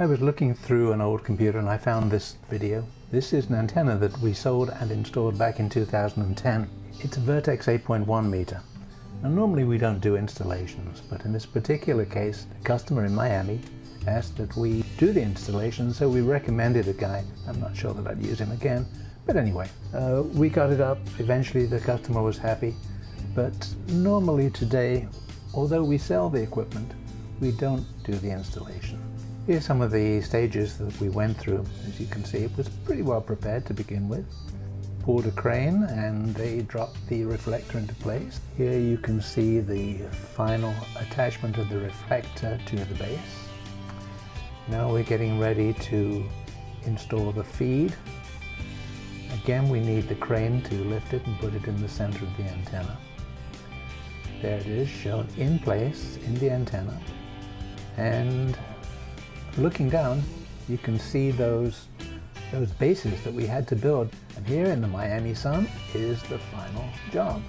I was looking through an old computer and I found this video. This is an antenna that we sold and installed back in 2010. It's a Vertex 8.1 meter. Now normally we don't do installations, but in this particular case, the customer in Miami asked that we do the installation, so we recommended a guy. I'm not sure that I'd use him again, but anyway, we got it up. Eventually the customer was happy, but normally today, although we sell the equipment, we don't do the installation. Here's some of the stages that we went through. As you can see, it was pretty well prepared to begin with. Pulled a crane and they dropped the reflector into place. Here you can see the final attachment of the reflector to the base. Now we're getting ready to install the feed. Again, we need the crane to lift it and put it in the center of the antenna. There it is, shown in place in the antenna. And looking down, you can see those bases that we had to build. And here in the Miami sun is the final job.